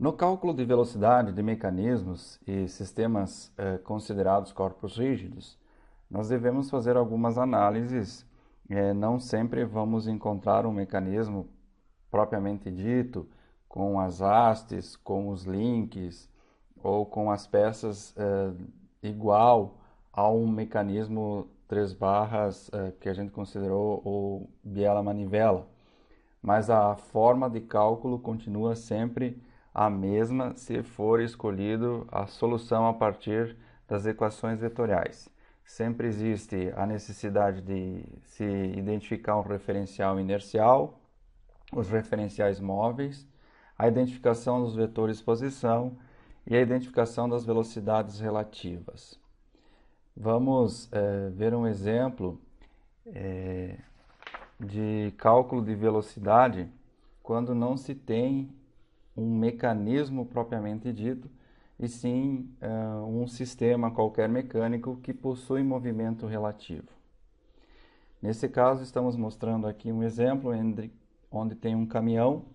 No cálculo de velocidade de mecanismos e sistemas considerados corpos rígidos, nós devemos fazer algumas análises. Não sempre vamos encontrar um mecanismo propriamente dito, com as hastes, com os links ou com as peças igual a um mecanismo três barras que a gente considerou o biela-manivela. Mas a forma de cálculo continua sempre a mesma se for escolhido a solução a partir das equações vetoriais. Sempre existe a necessidade de se identificar um referencial inercial, os referenciais móveis, a identificação dos vetores de posição e a identificação das velocidades relativas. Vamos ver um exemplo de cálculo de velocidade quando não se tem um mecanismo propriamente dito, e sim um sistema qualquer mecânico que possui movimento relativo. Nesse caso, estamos mostrando aqui um exemplo onde tem um caminhão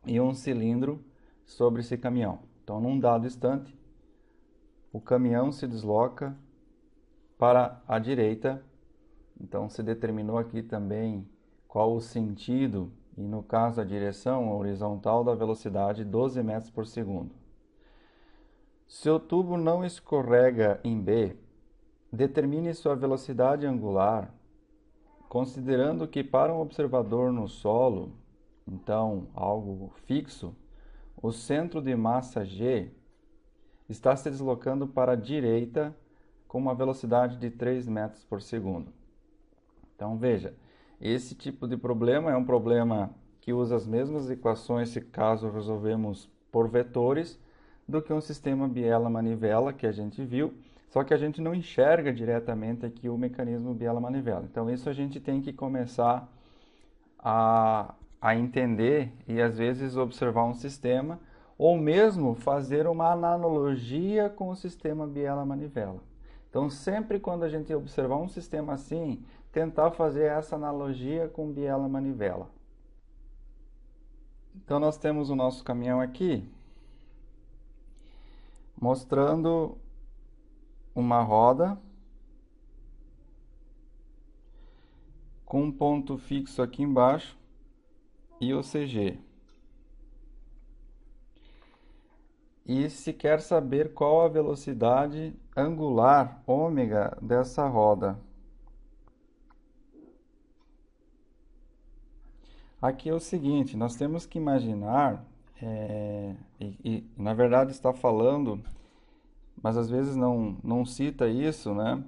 e um cilindro sobre esse caminhão. Então, num dado instante, o caminhão se desloca para a direita. Então, se determinou aqui também qual o sentido, e no caso a direção horizontal da velocidade 12 metros por segundo. Se o tubo não escorrega em B, determine sua velocidade angular, considerando que para um observador no solo, então algo fixo, o centro de massa G está se deslocando para a direita com uma velocidade de 3 metros por segundo. Então veja, esse tipo de problema é um problema que usa as mesmas equações se caso resolvemos por vetores do que um sistema biela-manivela que a gente viu, só que a gente não enxerga diretamente aqui o mecanismo biela-manivela. Então isso a gente tem que começar a entender e às vezes observar um sistema ou mesmo fazer uma analogia com o sistema biela-manivela. Então sempre quando a gente observar um sistema assim, tentar fazer essa analogia com biela-manivela. Então nós temos o nosso caminhão aqui, mostrando uma roda com um ponto fixo aqui embaixo e o CG. E se quer saber qual a velocidade angular ômega dessa roda. Aqui é o seguinte, nós temos que imaginar, na verdade está falando, mas às vezes não cita isso, né?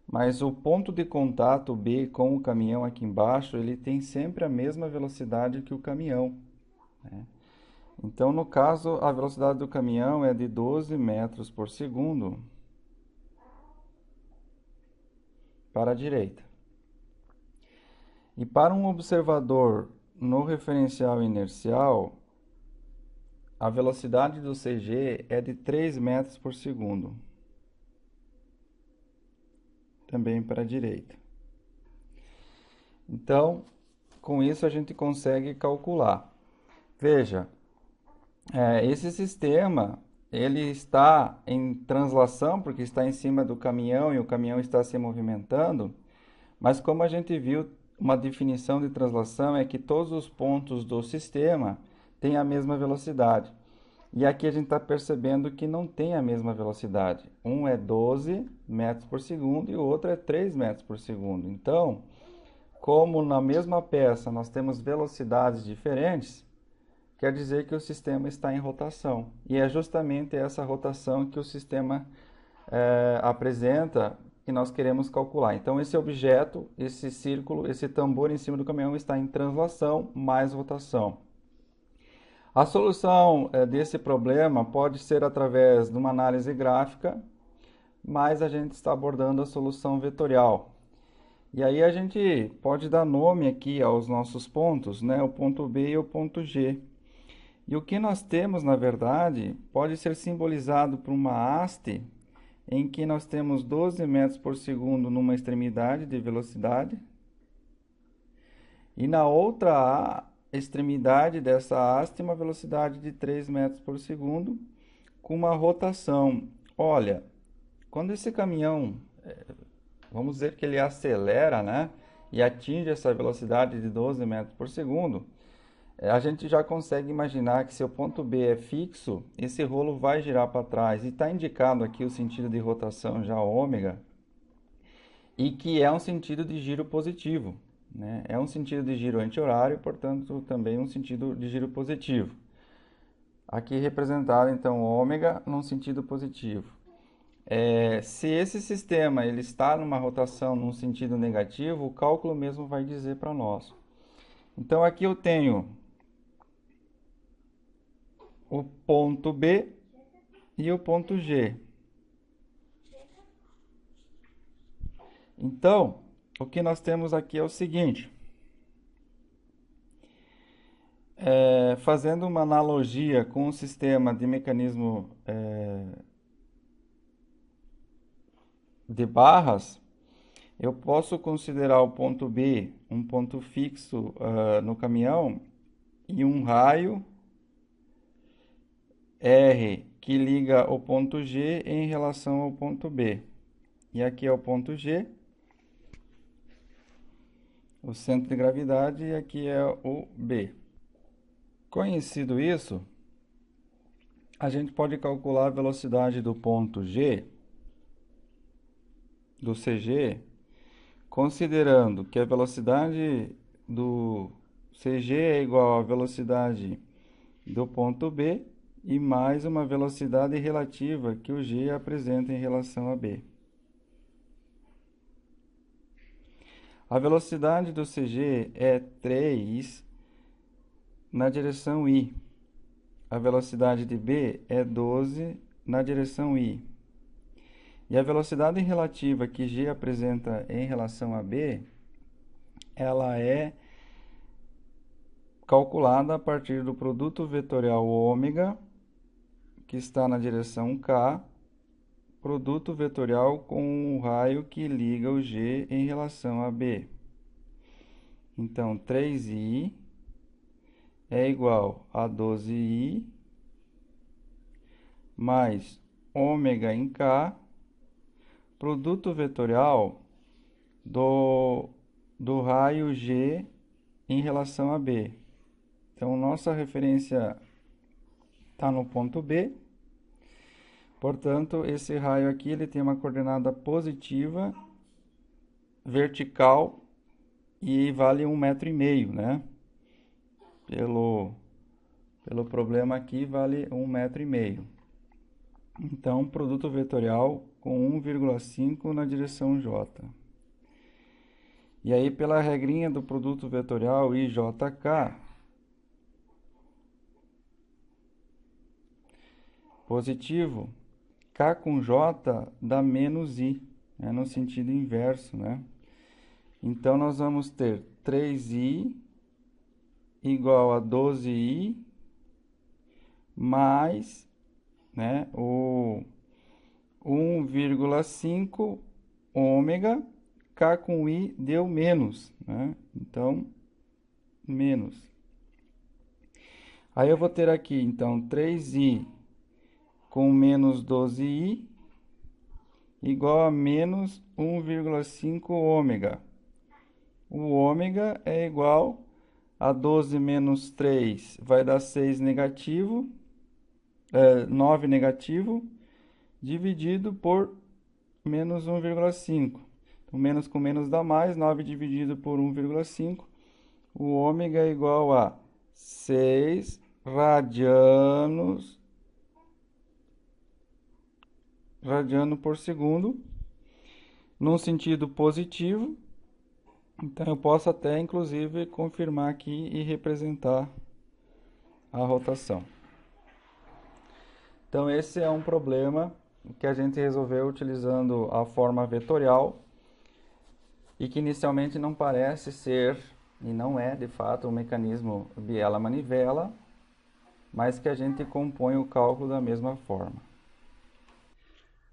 Mas o ponto de contato B com o caminhão aqui embaixo, ele tem sempre a mesma velocidade que o caminhão, né? Então, no caso, a velocidade do caminhão é de 12 metros por segundo para a direita. E para um observador no referencial inercial, a velocidade do CG é de 3 metros por segundo, também para a direita. Então, com isso a gente consegue calcular. Veja, esse sistema ele está em translação porque está em cima do caminhão e o caminhão está se movimentando, mas como a gente viu, uma definição de translação é que todos os pontos do sistema têm a mesma velocidade. E aqui a gente está percebendo que não tem a mesma velocidade. Um é 12 metros por segundo e o outro é 3 metros por segundo. Então, como na mesma peça nós temos velocidades diferentes, quer dizer que o sistema está em rotação. E é justamente essa rotação que o sistema apresenta que nós queremos calcular. Então, esse objeto, esse círculo, esse tambor em cima do caminhão está em translação mais rotação. A solução desse problema pode ser através de uma análise gráfica, mas a gente está abordando a solução vetorial. E aí a gente pode dar nome aqui aos nossos pontos, né? O ponto B e o ponto G. E o que nós temos, na verdade, pode ser simbolizado por uma haste em que nós temos 12 metros por segundo numa extremidade de velocidade e na outra extremidade dessa haste uma velocidade de 3 metros por segundo, com uma rotação. Olha, quando esse caminhão, vamos dizer que ele acelera, né, e atinge essa velocidade de 12 metros por segundo, a gente já consegue imaginar que se o ponto B é fixo, esse rolo vai girar para trás. E está indicado aqui o sentido de rotação já ômega, e que é um sentido de giro positivo, né? É um sentido de giro anti-horário, portanto, também um sentido de giro positivo. Aqui representado, então, ômega num sentido positivo. Se esse sistema ele está numa rotação num sentido negativo, o cálculo mesmo vai dizer para nós. Então, aqui eu tenho o ponto B e o ponto G. Então, o que nós temos aqui é o seguinte. Fazendo uma analogia com o sistema de mecanismo de barras, eu posso considerar o ponto B um ponto fixo no caminhão e um raio R que liga o ponto G em relação ao ponto B. E aqui é o ponto G, o centro de gravidade, e aqui é o B. Conhecido isso, a gente pode calcular a velocidade do ponto G, do CG, considerando que a velocidade do CG é igual à velocidade do ponto B e mais uma velocidade relativa que o G apresenta em relação a B. A velocidade do CG é 3 na direção I. A velocidade de B é 12 na direção I. E a velocidade relativa que G apresenta em relação a B, ela é calculada a partir do produto vetorial ômega, que está na direção K, produto vetorial com o raio que liga o G em relação a B. Então, 3i é igual a 12i mais ômega em K, produto vetorial do raio G em relação a B. Então, nossa referência está no ponto B. Portanto, esse raio aqui ele tem uma coordenada positiva, vertical, e vale 1,5 m, né? Pelo problema aqui, vale 1,5 m. Então, produto vetorial com 1,5 na direção J. E aí, pela regrinha do produto vetorial IJK, positivo, K com J dá menos I, né, no sentido inverso, né? Então, nós vamos ter 3i igual a 12i mais, né, o 1,5 ômega, K com I deu menos, né? Então, menos. Aí eu vou ter aqui, então, 3i com menos 12i igual a menos 1,5 ômega. O ômega é igual a 12 menos 3 vai dar 6 negativo, 9 negativo, dividido por menos 1,5. Então, menos com menos dá mais, 9 dividido por 1,5. O ômega é igual a 6 radiano por segundo, num sentido positivo. Então, eu posso até, inclusive, confirmar aqui e representar a rotação. Então, esse é um problema que a gente resolveu utilizando a forma vetorial e que inicialmente não parece ser, e não é, de fato, um mecanismo biela-manivela, mas que a gente compõe o cálculo da mesma forma.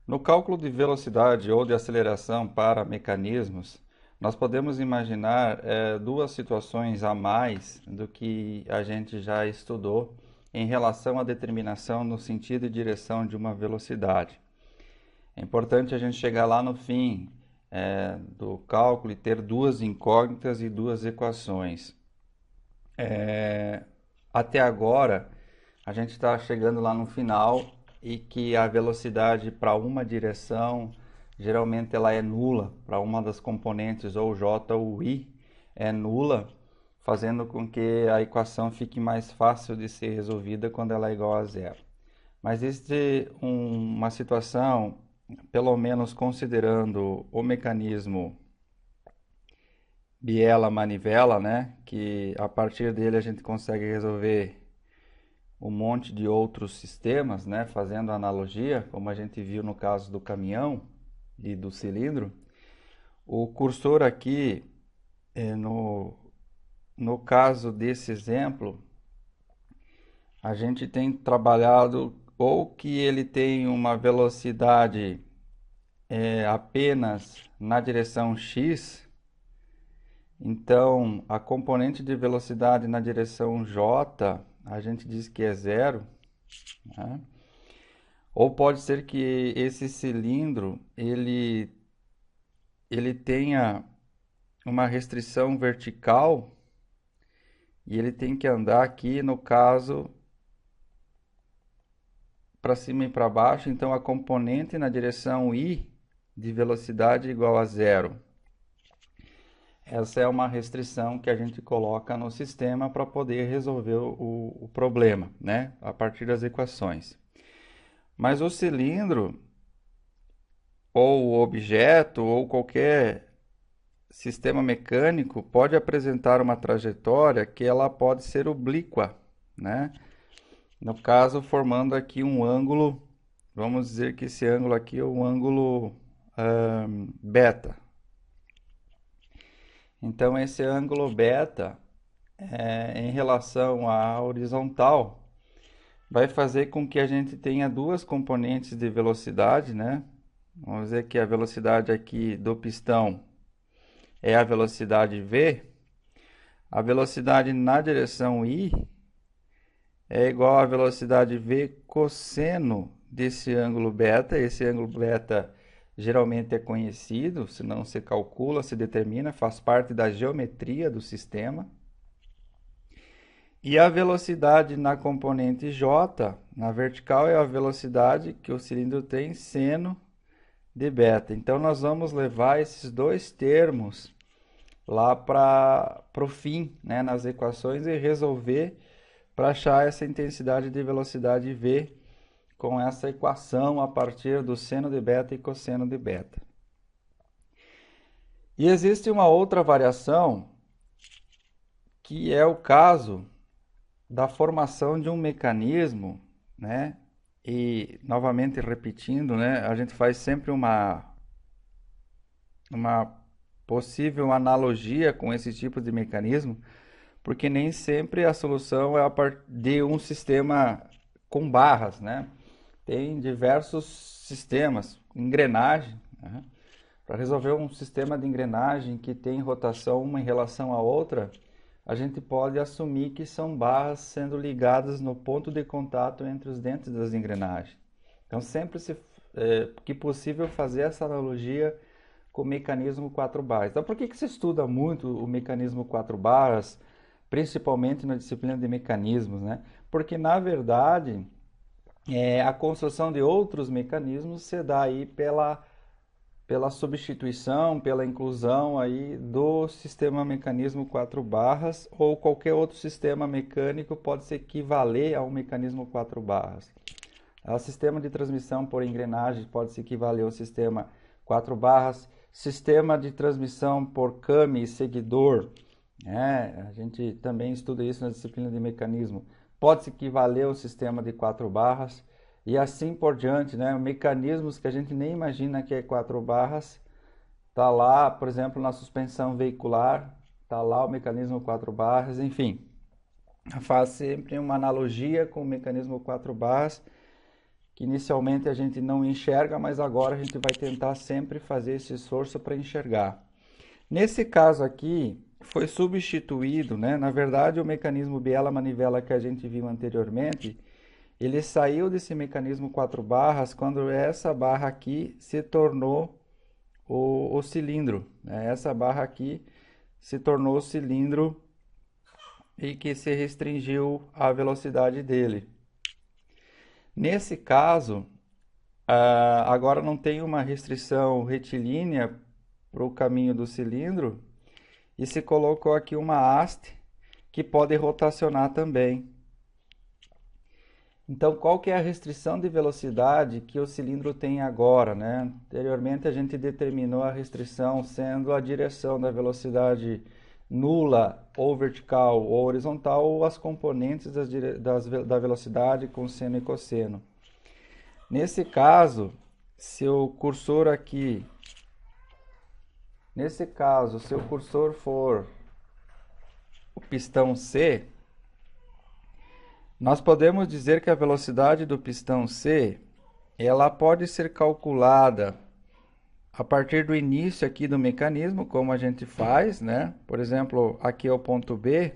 No cálculo de velocidade ou de aceleração para mecanismos, nós podemos imaginar duas situações a mais do que a gente já estudou em relação à determinação no sentido e direção de uma velocidade. É importante a gente chegar lá no fim do cálculo e ter duas incógnitas e duas equações. Até agora, a gente está chegando lá no final e que a velocidade para uma direção, geralmente ela é nula, para uma das componentes, ou J ou I, é nula, fazendo com que a equação fique mais fácil de ser resolvida quando ela é igual a zero. Mas existe uma situação, pelo menos considerando o mecanismo biela-manivela, né, que a partir dele a gente consegue resolver um monte de outros sistemas, né, fazendo analogia, como a gente viu no caso do caminhão e do cilindro. O cursor aqui, no caso desse exemplo, a gente tem trabalhado ou que ele tem uma velocidade apenas na direção x, então a componente de velocidade na direção j a gente diz que é zero, né? Ou pode ser que esse cilindro ele tenha uma restrição vertical e ele tem que andar aqui, no caso, para cima e para baixo, então a componente na direção i de velocidade é igual a zero. Essa é uma restrição que a gente coloca no sistema para poder resolver o problema, né? A partir das equações. Mas o cilindro, ou o objeto, ou qualquer sistema mecânico pode apresentar uma trajetória que ela pode ser oblíqua, né? No caso, formando aqui um ângulo, vamos dizer que esse ângulo aqui é o ângulo beta. Então, esse ângulo beta, em relação à horizontal, vai fazer com que a gente tenha duas componentes de velocidade, né? Vamos dizer que a velocidade aqui do pistão é a velocidade v. A velocidade na direção i é igual à velocidade v cosseno desse ângulo beta. Esse ângulo beta geralmente é conhecido, se não se calcula, se determina, faz parte da geometria do sistema. E a velocidade na componente j, na vertical, é a velocidade que o cilindro tem seno de beta. Então, nós vamos levar esses dois termos lá para o fim, né, nas equações, e resolver para achar essa intensidade de velocidade v com essa equação a partir do seno de beta e cosseno de beta. E existe uma outra variação, que é o caso da formação de um mecanismo, né? E, novamente repetindo, né, a gente faz sempre uma possível analogia com esse tipo de mecanismo, porque nem sempre a solução é a partir de um sistema com barras, né? Tem diversos sistemas, engrenagem, né? Para resolver um sistema de engrenagem que tem rotação uma em relação à outra, a gente pode assumir que são barras sendo ligadas no ponto de contato entre os dentes das engrenagens. Então, sempre que possível fazer essa analogia com o mecanismo 4 barras. Então, por que se estuda muito o mecanismo 4 barras, principalmente na disciplina de mecanismos, né? Porque, na verdade, a construção de outros mecanismos se dá aí pela substituição, pela inclusão aí do sistema mecanismo 4 barras, ou qualquer outro sistema mecânico pode se equivaler ao mecanismo 4 barras. O sistema de transmissão por engrenagem pode se equivaler ao sistema 4 barras, sistema de transmissão por came e seguidor, a gente também estuda isso na disciplina de mecanismo, pode se equivaler ao sistema de 4 barras, e assim por diante, né? Mecanismos que a gente nem imagina que é 4 barras, tá lá, por exemplo, na suspensão veicular, tá lá o mecanismo 4 barras, enfim. Faz sempre uma analogia com o mecanismo 4 barras, que inicialmente a gente não enxerga, mas agora a gente vai tentar sempre fazer esse esforço para enxergar. Nesse caso aqui, foi substituído, né? Na verdade, o mecanismo biela-manivela que a gente viu anteriormente, ele saiu desse mecanismo 4 barras quando essa barra aqui se tornou o cilindro, né? Essa barra aqui se tornou o cilindro e que se restringiu a velocidade dele. Nesse caso, agora não tem uma restrição retilínea para o caminho do cilindro e se colocou aqui uma haste que pode rotacionar também. Então, qual que é a restrição de velocidade que o cilindro tem agora, né? Anteriormente a gente determinou a restrição sendo a direção da velocidade nula ou vertical ou horizontal ou as componentes da velocidade com seno e cosseno. Nesse caso, se o cursor aqui, se o cursor for o pistão C, nós podemos dizer que a velocidade do pistão C, ela pode ser calculada a partir do início aqui do mecanismo, como a gente faz, né? Por exemplo, aqui é o ponto B,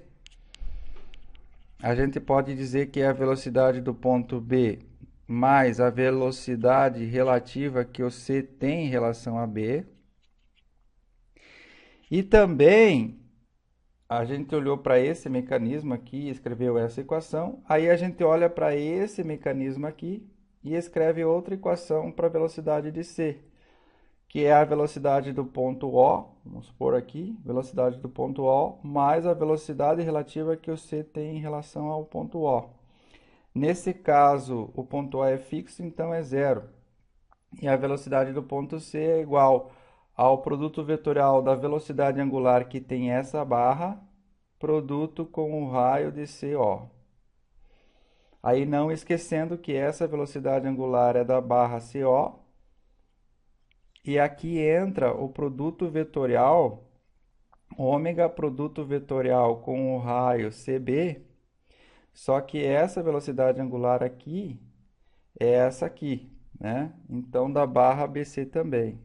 a gente pode dizer que é a velocidade do ponto B mais a velocidade relativa que o C tem em relação a B. E também a gente olhou para esse mecanismo aqui e escreveu essa equação. Aí a gente olha para esse mecanismo aqui e escreve outra equação para a velocidade de C, que é a velocidade do ponto O, vamos supor aqui, velocidade do ponto O, mais a velocidade relativa que o C tem em relação ao ponto O. Nesse caso, o ponto O é fixo, então é zero. E a velocidade do ponto C é igual ao produto vetorial da velocidade angular que tem essa barra, produto com o raio de CO. Aí não esquecendo que essa velocidade angular é da barra CO. E aqui entra o produto vetorial, ômega produto vetorial com o raio CB, só que essa velocidade angular aqui é essa aqui, né? Então da barra BC também.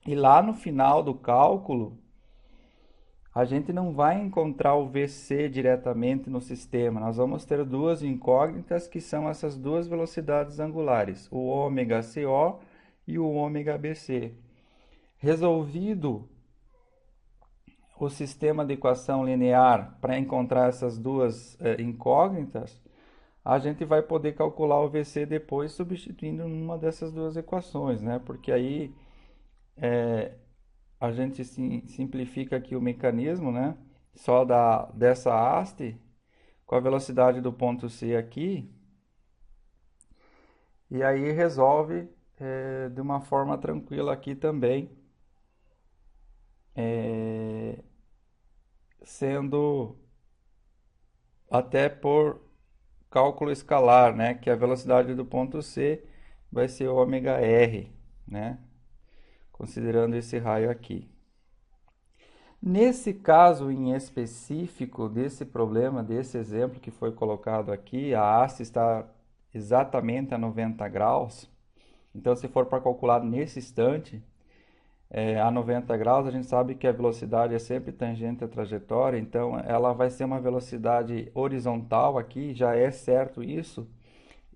E lá no final do cálculo, a gente não vai encontrar o VC diretamente no sistema. Nós vamos ter duas incógnitas que são essas duas velocidades angulares, o ômega CO e o ômega BC. Resolvido o sistema de equação linear para encontrar essas duas incógnitas, a gente vai poder calcular o VC depois substituindo uma dessas duas equações, né? Porque aí a gente simplifica aqui o mecanismo, né? Só dessa haste com a velocidade do ponto C aqui e aí resolve de uma forma tranquila aqui também, sendo até por cálculo escalar, né? Que a velocidade do ponto C vai ser ômega R, né? Considerando esse raio aqui. Nesse caso em específico desse problema, desse exemplo que foi colocado aqui, a haste está exatamente a 90 graus. Então, se for para calcular nesse instante, a 90 graus, a gente sabe que a velocidade é sempre tangente à trajetória, então ela vai ser uma velocidade horizontal aqui, já é certo isso.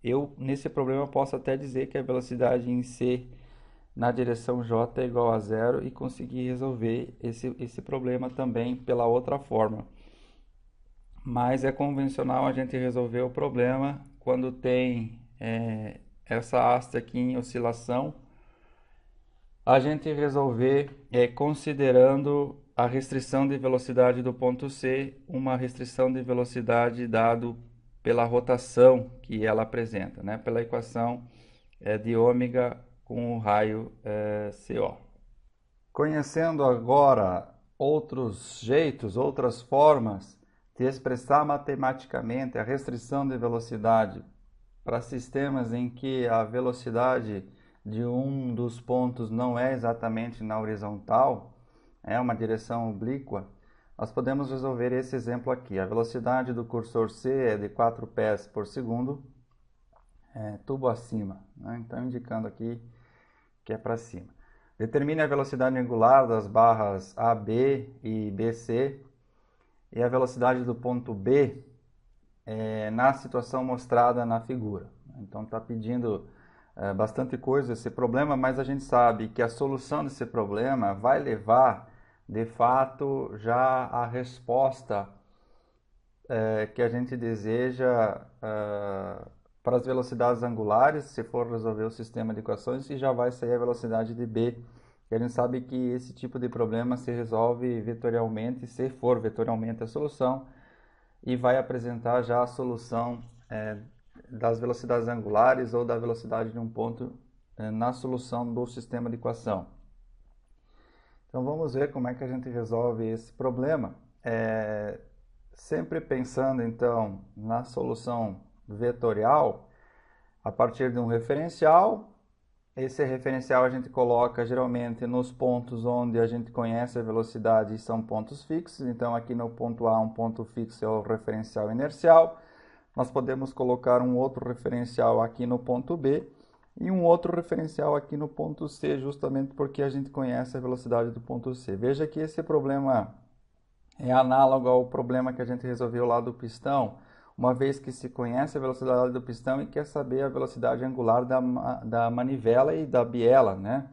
Eu, nesse problema, posso até dizer que a velocidade em C na direção J é igual a zero e conseguir resolver esse problema também pela outra forma. Mas é convencional a gente resolver o problema quando tem essa haste aqui em oscilação, a gente resolver considerando a restrição de velocidade do ponto C, uma restrição de velocidade dado pela rotação que ela apresenta, né? Pela equação de ômega com o raio CO. Conhecendo agora outros jeitos, outras formas de expressar matematicamente a restrição de velocidade para sistemas em que a velocidade de um dos pontos não é exatamente na horizontal, é uma direção oblíqua, nós podemos resolver esse exemplo aqui. A velocidade do cursor C é de 4 pés por segundo, tubo acima, né? Então indicando aqui que é para cima. Determine a velocidade angular das barras AB e BC e a velocidade do ponto B na situação mostrada na figura. Então está pedindo bastante coisa esse problema, mas a gente sabe que a solução desse problema vai levar, de fato, já a resposta que a gente deseja para as velocidades angulares, se for resolver o sistema de equações, e já vai sair a velocidade de B. E a gente sabe que esse tipo de problema se resolve vetorialmente, se for vetorialmente a solução, e vai apresentar já a solução das velocidades angulares ou da velocidade de um ponto na solução do sistema de equação. Então vamos ver como é que a gente resolve esse problema. Sempre pensando então na solução vetorial, a partir de um referencial. Esse referencial a gente coloca geralmente nos pontos onde a gente conhece a velocidade e são pontos fixos. Então aqui no ponto A, um ponto fixo é o referencial inercial. Nós podemos colocar um outro referencial aqui no ponto B e um outro referencial aqui no ponto C, justamente porque a gente conhece a velocidade do ponto C. Veja que esse problema é análogo ao problema que a gente resolveu lá do pistão, uma vez que se conhece a velocidade do pistão e quer saber a velocidade angular da manivela e da biela, né?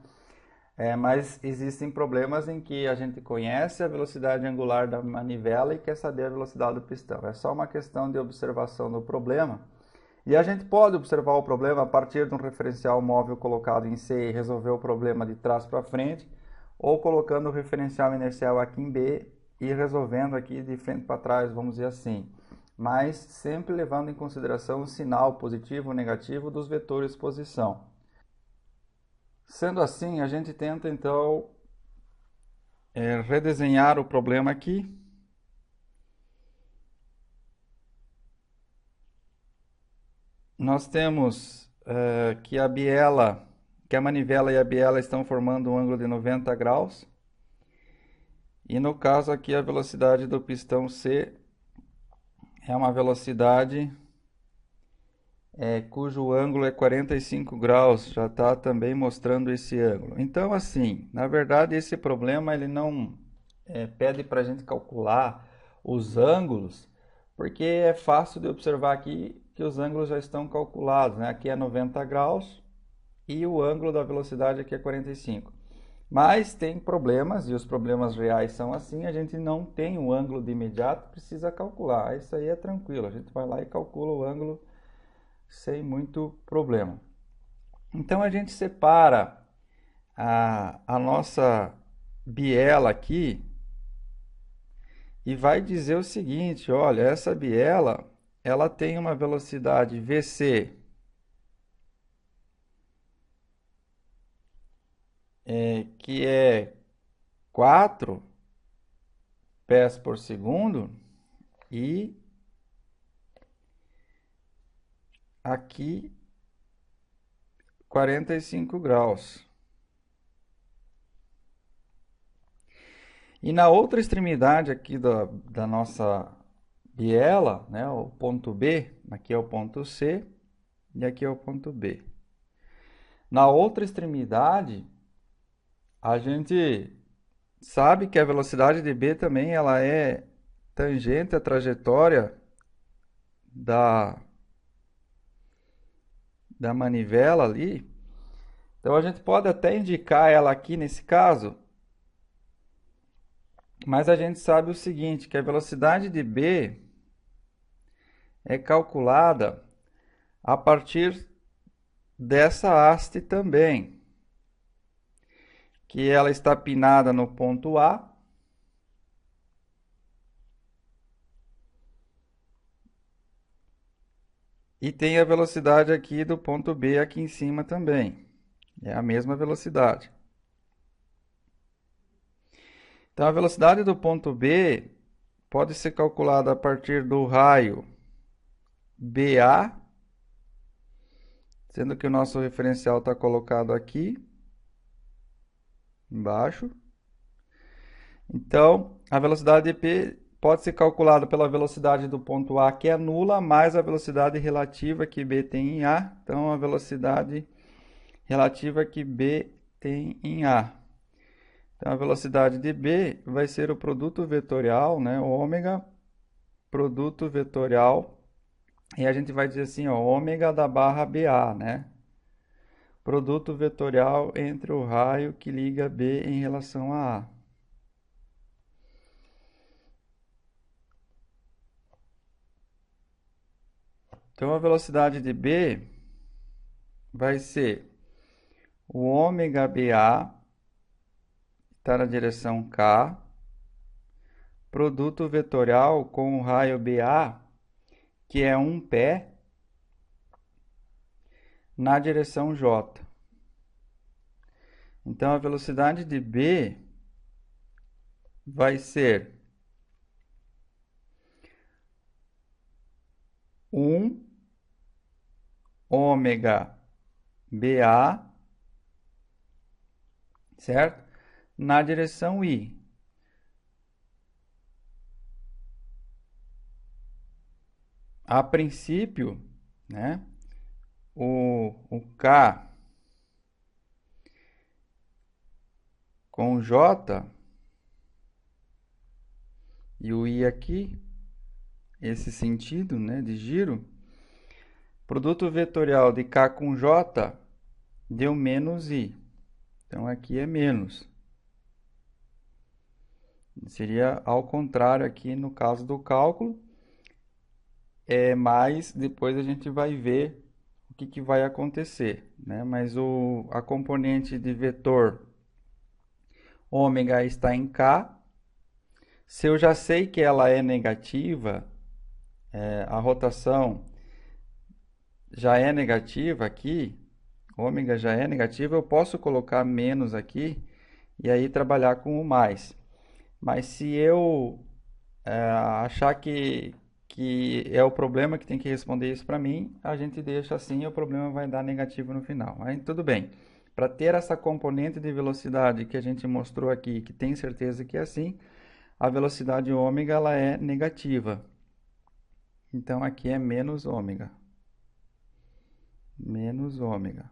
Mas existem problemas em que a gente conhece a velocidade angular da manivela e quer saber a velocidade do pistão. É só uma questão de observação do problema. E a gente pode observar o problema a partir de um referencial móvel colocado em C e resolver o problema de trás para frente, ou colocando o referencial inercial aqui em B e resolvendo aqui de frente para trás, vamos dizer assim. Mas sempre levando em consideração o sinal positivo ou negativo dos vetores posição. Sendo assim, a gente tenta então redesenhar o problema aqui. Nós temos que a manivela e a biela estão formando um ângulo de 90 graus. E no caso aqui a velocidade do pistão C é uma velocidade cujo ângulo é 45 graus, já está também mostrando esse ângulo. Então assim, na verdade esse problema ele não pede para a gente calcular os ângulos, porque é fácil de observar aqui que os ângulos já estão calculados, né? Aqui é 90 graus e o ângulo da velocidade aqui é 45. Mas tem problemas, e os problemas reais são assim, a gente não tem um ângulo de imediato, precisa calcular. Isso aí é tranquilo, a gente vai lá e calcula o ângulo sem muito problema. Então a gente separa a nossa biela aqui e vai dizer o seguinte, olha, essa biela, ela tem uma velocidade VC que é 4 pés por segundo e aqui 45 graus. E na outra extremidade aqui da nossa biela, né, o ponto B, aqui é o ponto C e aqui é o ponto B. Na outra extremidade, a gente sabe que a velocidade de B também ela é tangente à trajetória da manivela ali. Então a gente pode até indicar ela aqui nesse caso, mas a gente sabe o seguinte, que a velocidade de B é calculada a partir dessa haste também, que ela está pinada no ponto A e tem a velocidade aqui do ponto B aqui em cima também. É a mesma velocidade. Então a velocidade do ponto B pode ser calculada a partir do raio BA, sendo que o nosso referencial está colocado aqui embaixo. Então, a velocidade de P pode ser calculada pela velocidade do ponto A, que é nula, mais a velocidade relativa que B tem em A. Então, a velocidade relativa que B tem em A. Então, a velocidade de B vai ser o produto vetorial, né? Ômega, produto vetorial. E a gente vai dizer assim, ó, ômega da barra BA, né? Produto vetorial entre o raio que liga B em relação a A. Então, a velocidade de B vai ser o ômega BA, está na direção K, produto vetorial com o raio BA, que é um pé, na direção J. Então, a velocidade de B vai ser 1 ômega BA, certo? Na direção I. A princípio, né, o K com J e o I aqui, esse sentido, né, de giro, produto vetorial de K com J deu menos I. Então, aqui é menos. Seria ao contrário aqui no caso do cálculo. Mas depois a gente vai ver o que vai acontecer, né? Mas a componente de vetor ômega está em K. Se eu já sei que ela é negativa, a rotação já é negativa aqui, ômega já é negativa, eu posso colocar menos aqui e aí trabalhar com o mais. Mas se eu achar que é o problema que tem que responder isso para mim, a gente deixa assim e o problema vai dar negativo no final. Aí tudo bem. Para ter essa componente de velocidade que a gente mostrou aqui, que tem certeza que é assim, a velocidade ômega ela é negativa. Então aqui é menos ômega. Menos ômega.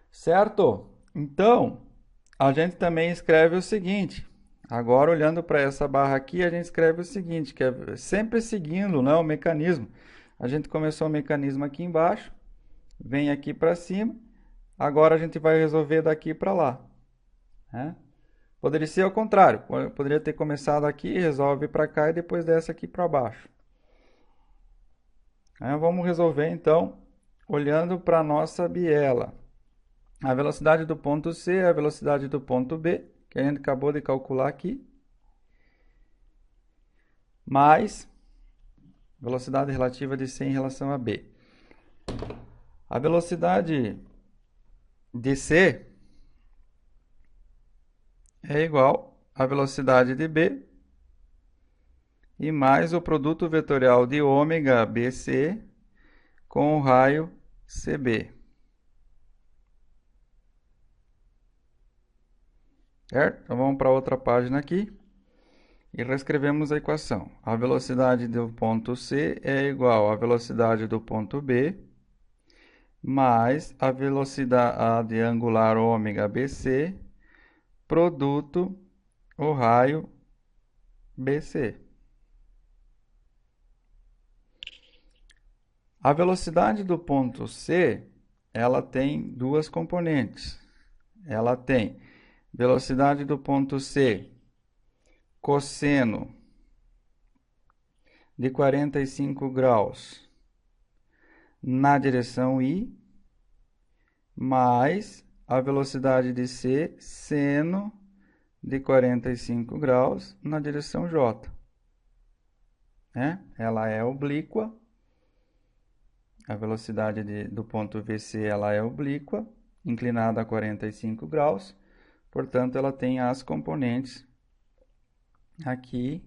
Certo? Então, a gente também escreve o seguinte. Agora, olhando para essa barra aqui, a gente escreve o seguinte, que é sempre seguindo, né, o mecanismo. A gente começou o mecanismo aqui embaixo, vem aqui para cima, agora a gente vai resolver daqui para lá. Né? Poderia ser ao contrário, poderia ter começado aqui, resolve para cá e depois desce aqui para baixo. Vamos resolver então, olhando para a nossa biela. A velocidade do ponto C é a velocidade do ponto B, que a gente acabou de calcular aqui, mais velocidade relativa de C em relação a B. A velocidade de C é igual à velocidade de B e mais o produto vetorial de ômega BC com o raio CB. Certo? Então vamos para outra página aqui e reescrevemos a equação. A velocidade do ponto C é igual à velocidade do ponto B mais a velocidade angular ômega BC produto o raio BC. A velocidade do ponto C, ela tem duas componentes. Ela tem velocidade do ponto C, cosseno de 45 graus na direção I, mais a velocidade de C, seno de 45 graus na direção J. Ela é oblíqua. A velocidade do ponto VC ela é oblíqua, inclinada a 45 graus. Portanto, ela tem as componentes aqui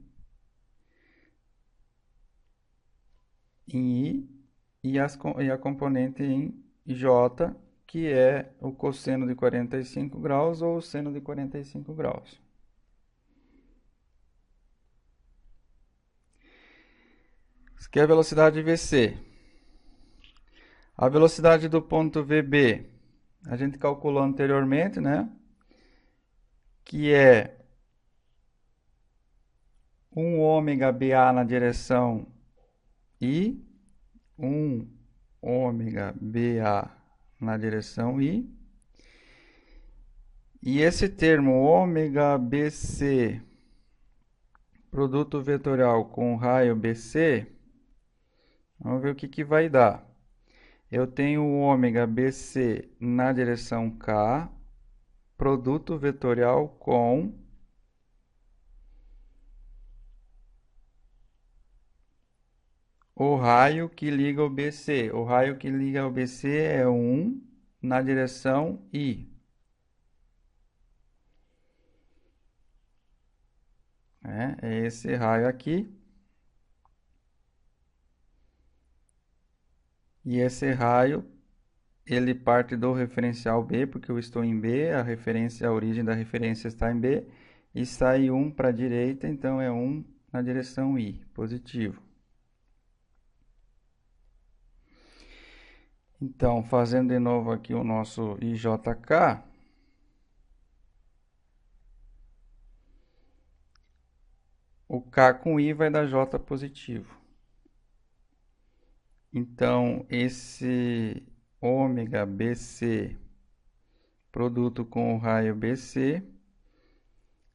em I e a componente em J, que é o cosseno de 45 graus ou o seno de 45 graus. Isso aqui é a velocidade VC. A velocidade do ponto VB a gente calculou anteriormente, né? Que é 1 ômega BA na direção I, 1 ômega BA na direção I. E esse termo ômega BC, produto vetorial com raio BC, vamos ver o que vai dar. Eu tenho o ômega BC na direção K, produto vetorial com o raio que liga o BC. O raio que liga o BC é 1 na direção I. É esse raio aqui. E esse raio, ele parte do referencial B, porque eu estou em B, a origem da referência está em B, e sai 1 para a direita, então é 1 na direção I, positivo. Então, fazendo de novo aqui o nosso IJK, o K com I vai dar J positivo. Então, esse ômega BC, produto com o raio BC,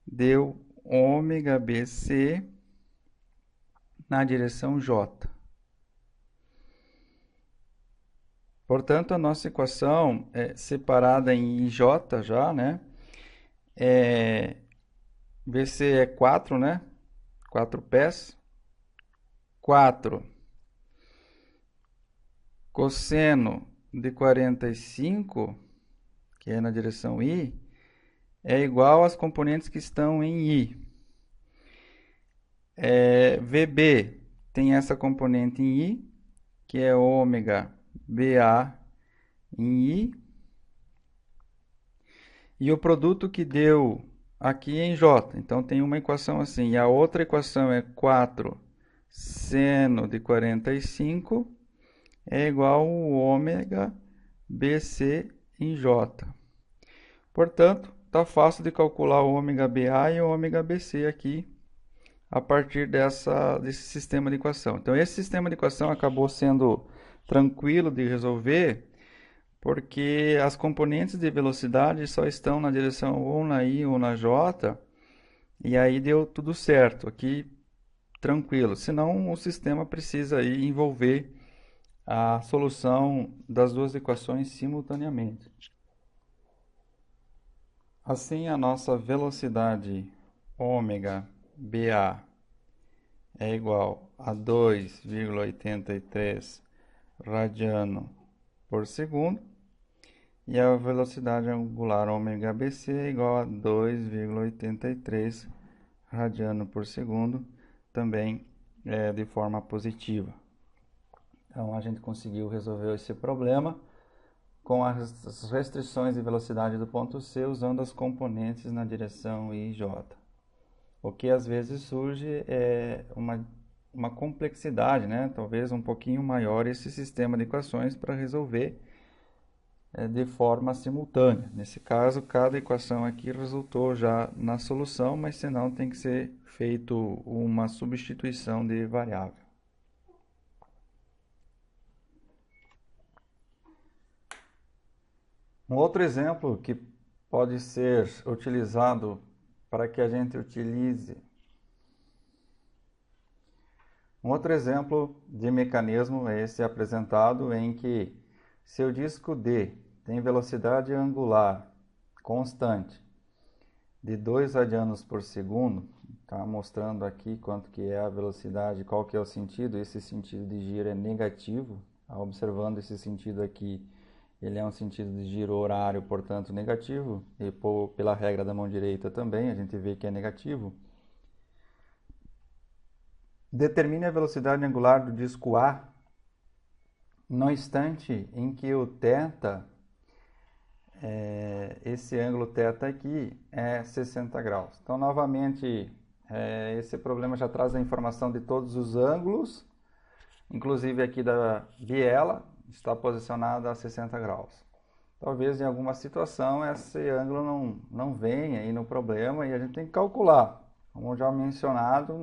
deu ômega BC na direção J. Portanto, a nossa equação é separada em IJ já, né? BC é 4, né? 4 pés. 4 cosseno de 45, que é na direção I, é igual às componentes que estão em I. VB tem essa componente em I, que é ômega BA em I. E o produto que deu aqui é em J. Então, tem uma equação assim. E a outra equação é 4 seno de 45 é igual ao ômega BC em J. Portanto, está fácil de calcular o ômega BA e o ômega BC aqui a partir desse sistema de equação. Então, esse sistema de equação acabou sendo tranquilo de resolver, porque as componentes de velocidade só estão na direção ou na I ou na J, e aí deu tudo certo, aqui tranquilo. Senão, o sistema precisa aí envolver a solução das duas equações simultaneamente. Assim, a nossa velocidade ômega BA é igual a 2,83 radiano por segundo, e a velocidade angular ômega BC é igual a 2,83 radiano por segundo, também de forma positiva. Então, a gente conseguiu resolver esse problema com as restrições de velocidade do ponto C usando as componentes na direção I e J. O que às vezes surge é uma complexidade, né? Talvez um pouquinho maior esse sistema de equações para resolver de forma simultânea. Nesse caso, cada equação aqui resultou já na solução, mas senão tem que ser feito uma substituição de variável. Um outro exemplo que pode ser utilizado para que a gente utilize. Um outro exemplo de mecanismo é esse apresentado em que se o disco D tem velocidade angular constante de 2 radianos por segundo, está mostrando aqui quanto que é a velocidade, qual que é o sentido, esse sentido de giro é negativo, observando esse sentido aqui, ele é um sentido de giro horário, portanto negativo, e pela regra da mão direita também, a gente vê que é negativo. Determine a velocidade angular do disco A no instante em que o θ, esse ângulo θ aqui, é 60 graus. Então, novamente, esse problema já traz a informação de todos os ângulos, inclusive aqui da biela, está posicionada a 60 graus. talvez em alguma situação esse ângulo não venha aí no problema e a gente tem que calcular. Como já mencionado,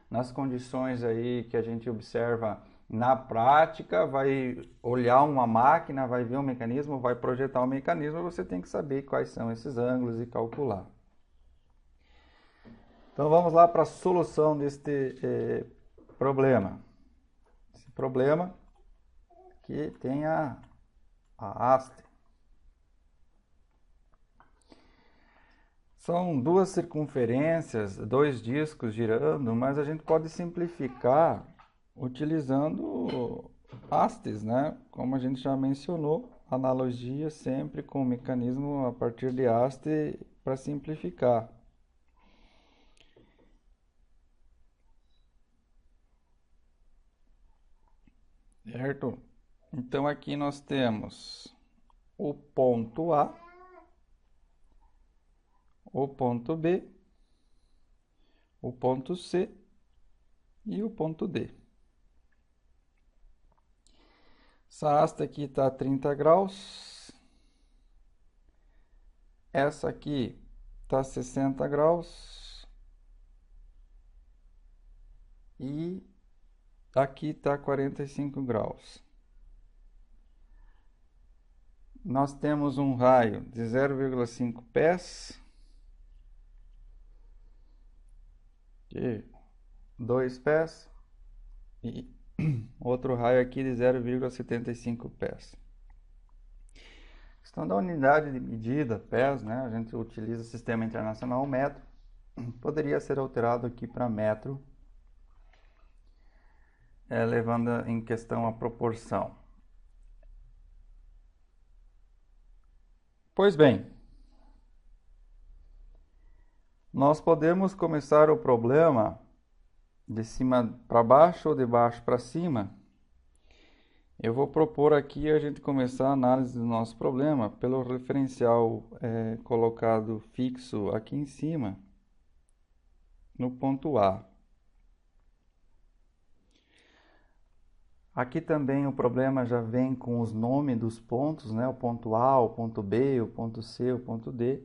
nas condições aí que a gente observa na prática, vai olhar uma máquina, vai ver um mecanismo, vai projetar um mecanismo, você tem que saber quais são esses ângulos e calcular. Então vamos lá para a solução deste problema. Esse problema que tem a haste. São duas circunferências, dois discos girando, mas a gente pode simplificar utilizando hastes, né? Como a gente já mencionou, analogia sempre com o mecanismo a partir de haste para simplificar. Certo? Então aqui nós temos o ponto A, o ponto B, o ponto C e o ponto D. Essa haste aqui está 30 graus. Essa aqui está 60 graus. E aqui está 45 graus. Nós temos um raio de 0,5 pés. De 2 pés. E outro raio aqui de 0,75 pés. Questão da unidade de medida, pés, né? A gente utiliza o sistema internacional metro. Poderia ser alterado aqui para metro, levando em questão a proporção. Pois bem, nós podemos começar o problema de cima para baixo ou de baixo para cima. Eu vou propor aqui a gente começar a análise do nosso problema pelo referencial colocado fixo aqui em cima, no ponto A. Aqui também o problema já vem com os nomes dos pontos, né? O ponto A, o ponto B, o ponto C, o ponto D.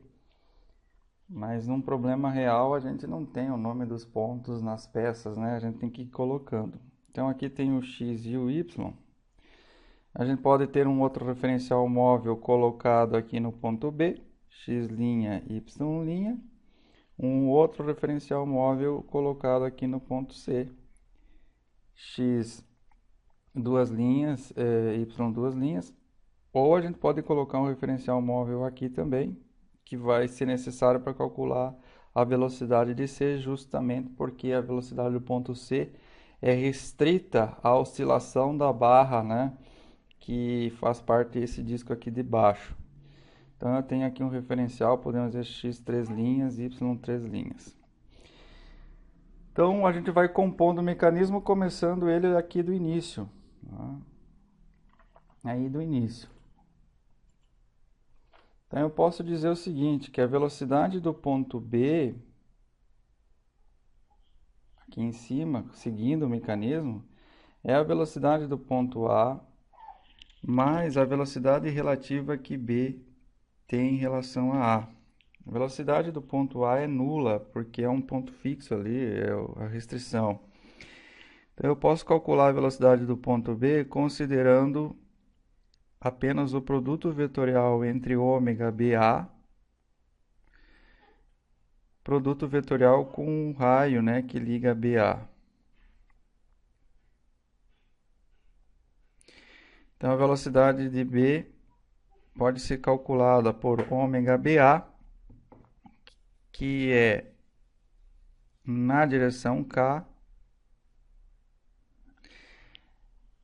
Mas num problema real a gente não tem o nome dos pontos nas peças, né? A gente tem que ir colocando. Então aqui tem o X e o Y. A gente pode ter um outro referencial móvel colocado aqui no ponto B, X', Y'. Um outro referencial móvel colocado aqui no ponto C, X, duas linhas, Y, duas linhas. Ou a gente pode colocar um referencial móvel aqui também, que vai ser necessário para calcular a velocidade de C, justamente porque a velocidade do ponto C é restrita à oscilação da barra, né, que faz parte desse disco aqui de baixo. Então eu tenho aqui um referencial, podemos dizer X 3 linhas, Y 3 linhas. Então a gente vai compondo o mecanismo, começando ele aqui do início. Tá? Aí do início. Então eu posso dizer o seguinte, que a velocidade do ponto B, aqui em cima, seguindo o mecanismo, é a velocidade do ponto A mais a velocidade relativa que B tem em relação a A. A velocidade do ponto A é nula, porque é um ponto fixo ali, é a restrição. Então eu posso calcular a velocidade do ponto B considerando apenas o produto vetorial entre ômega BA, produto vetorial com um raio, né, que liga BA. Então a velocidade de B pode ser calculada por ômega BA, que é na direção K.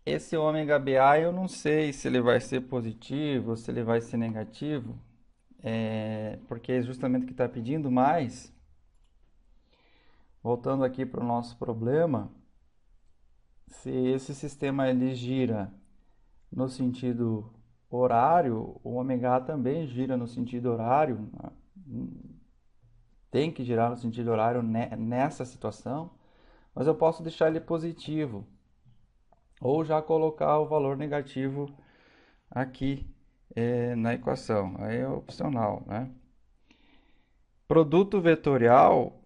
Esse ômega BA eu não sei se ele vai ser positivo, se ele vai ser negativo, porque é justamente o que está pedindo, mas voltando aqui para o nosso problema, se esse sistema ele gira no sentido horário, o ômega também gira no sentido horário, tem que girar no sentido horário nessa situação, mas eu posso deixar ele positivo, ou já colocar o valor negativo aqui na equação. Aí é opcional, né? Produto vetorial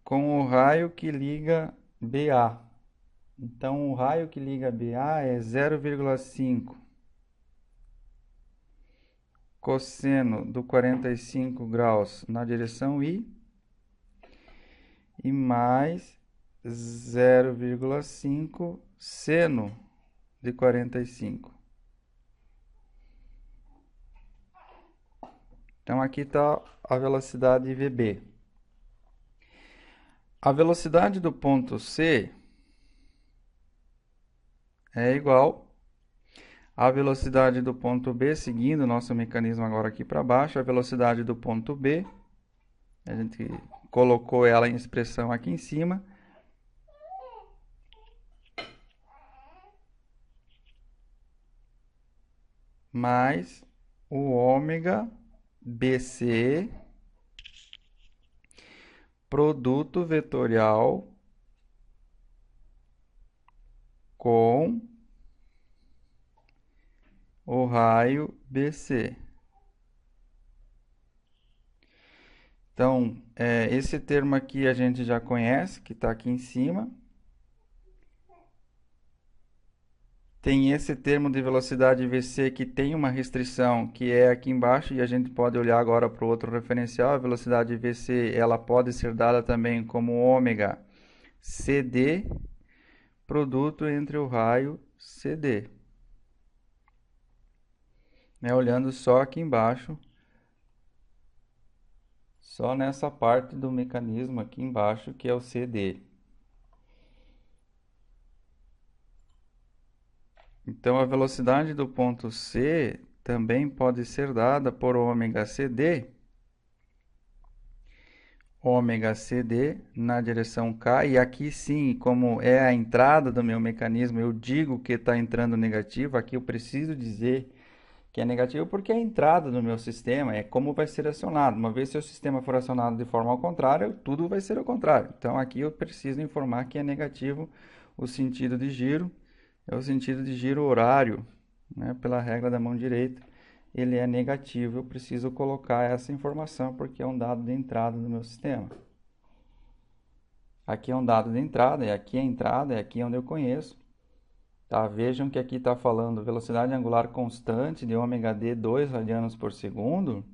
com o raio que liga BA. Então, o raio que liga BA é 0,5 cosseno do 45 graus na direção I e mais 0,5 seno de 45. Então, aqui está a velocidade VB. A velocidade do ponto C é igual à velocidade do ponto B, seguindo o nosso mecanismo agora aqui para baixo, a velocidade do ponto B, a gente colocou ela em expressão aqui em cima, mais o ômega BC, produto vetorial com o raio BC. Então, esse termo aqui a gente já conhece, que está aqui em cima. Tem esse termo de velocidade VC que tem uma restrição, que é aqui embaixo, e a gente pode olhar agora para o outro referencial. A velocidade VC ela pode ser dada também como ômega CD, produto entre o raio CD. Olhando só aqui embaixo, só nessa parte do mecanismo aqui embaixo, que é o CD. Então, a velocidade do ponto C também pode ser dada por ômega CD na direção K, e aqui sim, como é a entrada do meu mecanismo, eu digo que está entrando negativo, aqui eu preciso dizer que é negativo porque é a entrada do meu sistema, é como vai ser acionado. Uma vez que o sistema for acionado de forma ao contrário, tudo vai ser ao contrário. Então aqui eu preciso informar que é negativo o sentido de giro, é o sentido de giro horário, né, pela regra da mão direita. Ele é negativo, eu preciso colocar essa informação porque é um dado de entrada do meu sistema. Aqui é um dado de entrada, e aqui é a entrada, é aqui onde eu conheço. Tá? Vejam que aqui está falando velocidade angular constante de ômega d 2 radianos por segundo,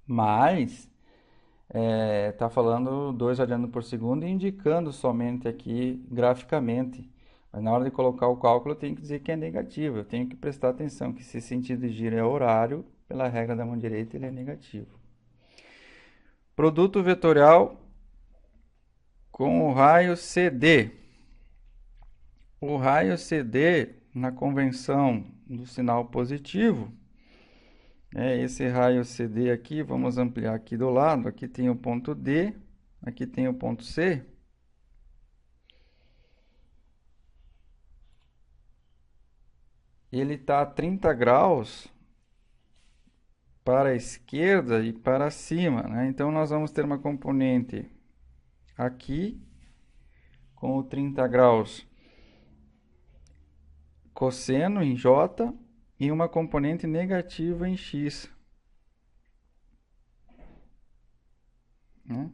mas está falando 2 radianos por segundo e indicando somente aqui graficamente. Mas na hora de colocar o cálculo eu tenho que dizer que é negativo. Eu tenho que prestar atenção que se sentido de giro é horário, pela regra da mão direita ele é negativo. Produto vetorial com o raio CD. O raio CD, na convenção do sinal positivo, esse raio CD aqui, vamos ampliar aqui do lado, aqui tem o ponto D, aqui tem o ponto C. Ele está a 30 graus para a esquerda e para cima, né? Então, nós vamos ter uma componente aqui com o 30 graus cosseno em J e uma componente negativa em X. Né?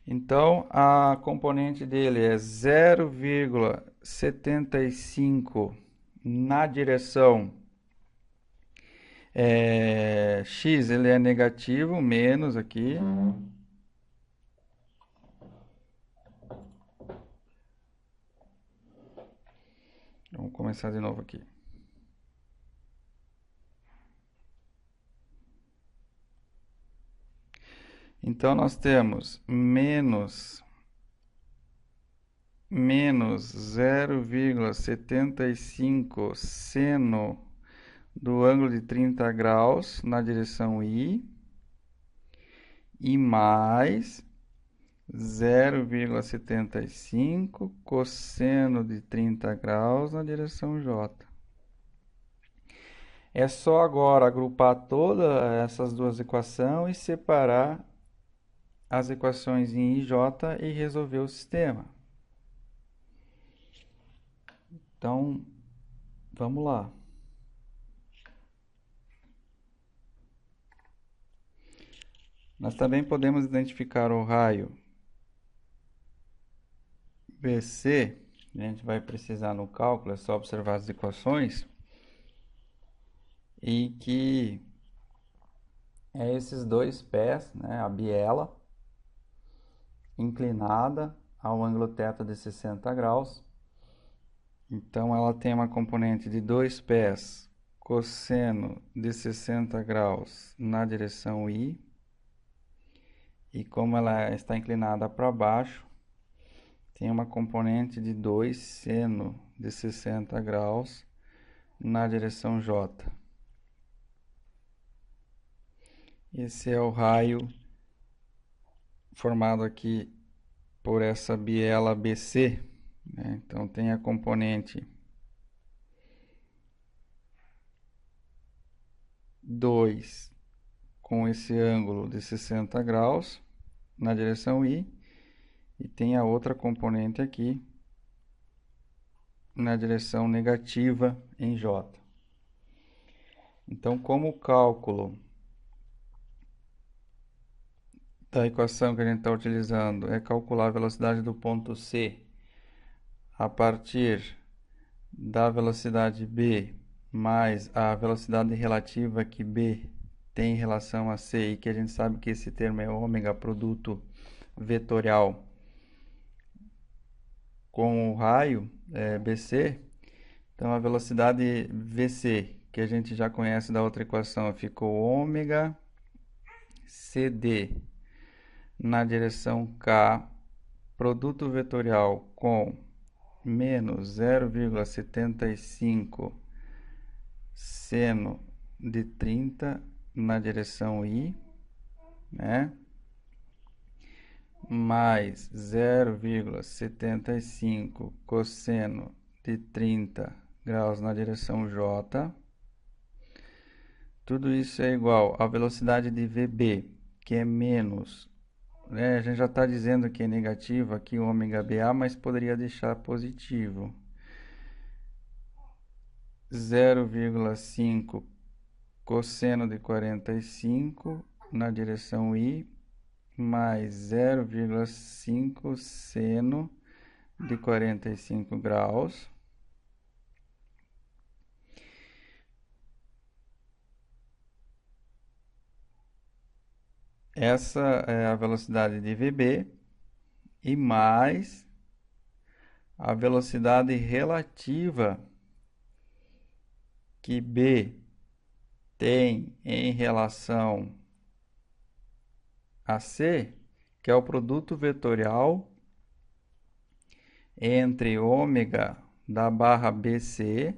Então, a componente dele é 0,75 na direção X, ele é negativo, menos aqui. Vamos começar de novo aqui. Então, nós temos menos 0,75 seno do ângulo de 30 graus na direção I e mais 0,75 cosseno de 30 graus na direção J. É só agora agrupar todas essas duas equações e separar as equações em I e J e resolver o sistema. Então, vamos lá. Nós também podemos identificar o raio BC. A gente vai precisar no cálculo, é só observar as equações. E que é esses dois pés, né, a biela inclinada ao ângulo θ de 60 graus. Então, ela tem uma componente de 2 pés cosseno de 60 graus na direção I. E como ela está inclinada para baixo, tem uma componente de 2 seno de 60 graus na direção J. Esse é o raio formado aqui por essa biela BC, né? Então tem a componente 2 com esse ângulo de 60 graus na direção I, e tem a outra componente aqui na direção negativa em J. Então, como o cálculo da equação que a gente está utilizando é calcular a velocidade do ponto C a partir da velocidade B mais a velocidade relativa que B tem em relação a C, e que a gente sabe que esse termo é ômega, produto vetorial com o raio BC. Então, a velocidade VC, que a gente já conhece da outra equação, ficou ômega CD na direção K, produto vetorial com menos 0,75 seno de 30 na direção I, né? Mais 0,75 cosseno de 30 graus na direção J. Tudo isso é igual à velocidade de VB, que é menos, né? A gente já está dizendo que é negativo aqui o ômega BA, mas poderia deixar positivo. 0,5 cosseno de 45 na direção I, mais 0,5 seno de 45 graus. Essa é a velocidade de VB, e mais a velocidade relativa que B tem em relação a C, que é o produto vetorial entre ômega da barra BC,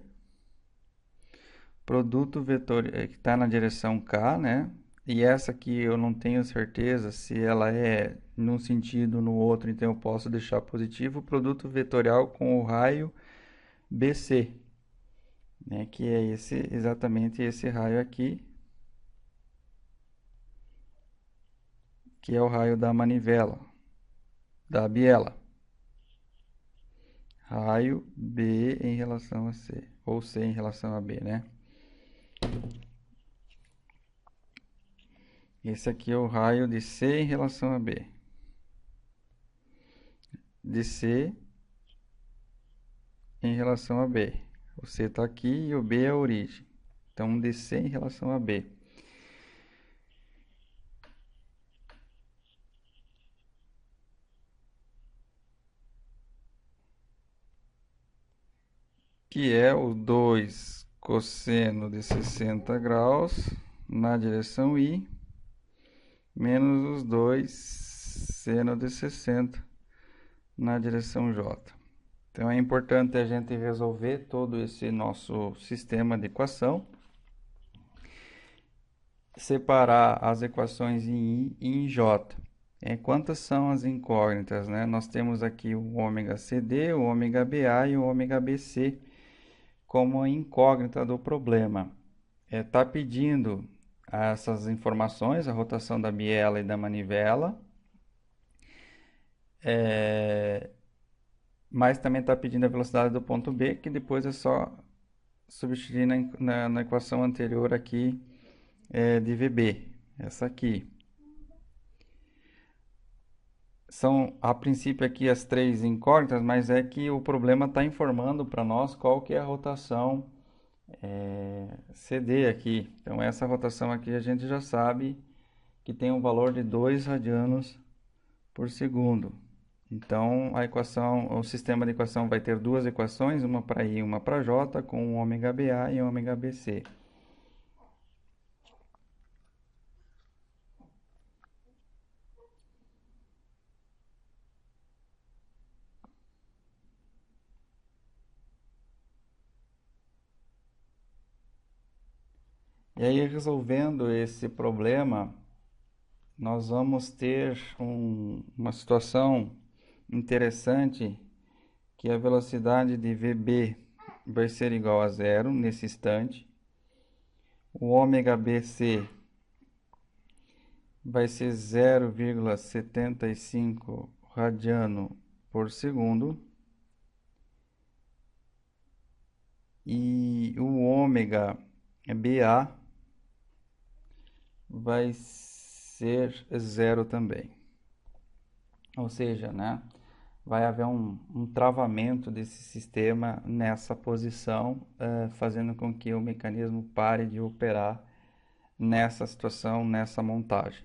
produto vetorial que está na direção K, né? E essa aqui eu não tenho certeza se ela é num sentido ou no outro, então eu posso deixar positivo, produto vetorial com o raio BC, né? Que é exatamente esse raio aqui, que é o raio da manivela, da biela. Raio B em relação a C, ou C em relação a B, né? Esse aqui é o raio de C em relação a B. De C em relação a B. O C está aqui e o B é a origem. Então, de C em relação a B. Que é o 2 cosseno de 60 graus na direção I, menos os 2 seno de 60 na direção J. Então, é importante a gente resolver todo esse nosso sistema de equação, separar as equações em I e em J. Quantas são as incógnitas, né? Nós temos aqui o ômega CD, o ômega BA e o ômega BC como a incógnita do problema. Está pedindo essas informações, a rotação da biela e da manivela, mas também está pedindo a velocidade do ponto B, que depois é só substituir na equação anterior aqui de VB, essa aqui. São, a princípio, aqui as três incógnitas, mas é que o problema está informando para nós qual que é a rotação CD aqui. Então, essa rotação aqui a gente já sabe que tem um valor de 2 radianos por segundo. Então, a equação, o sistema de equação vai ter duas equações, uma para I e uma para J, com ômega BA e ômega BC. E aí, resolvendo esse problema, nós vamos ter uma situação interessante, que a velocidade de VB vai ser igual a zero nesse instante. O ômega BC vai ser 0,75 radiano por segundo. E o ômega BA vai ser zero também. Ou seja, né, vai haver um travamento desse sistema nessa posição, fazendo com que o mecanismo pare de operar nessa situação, nessa montagem.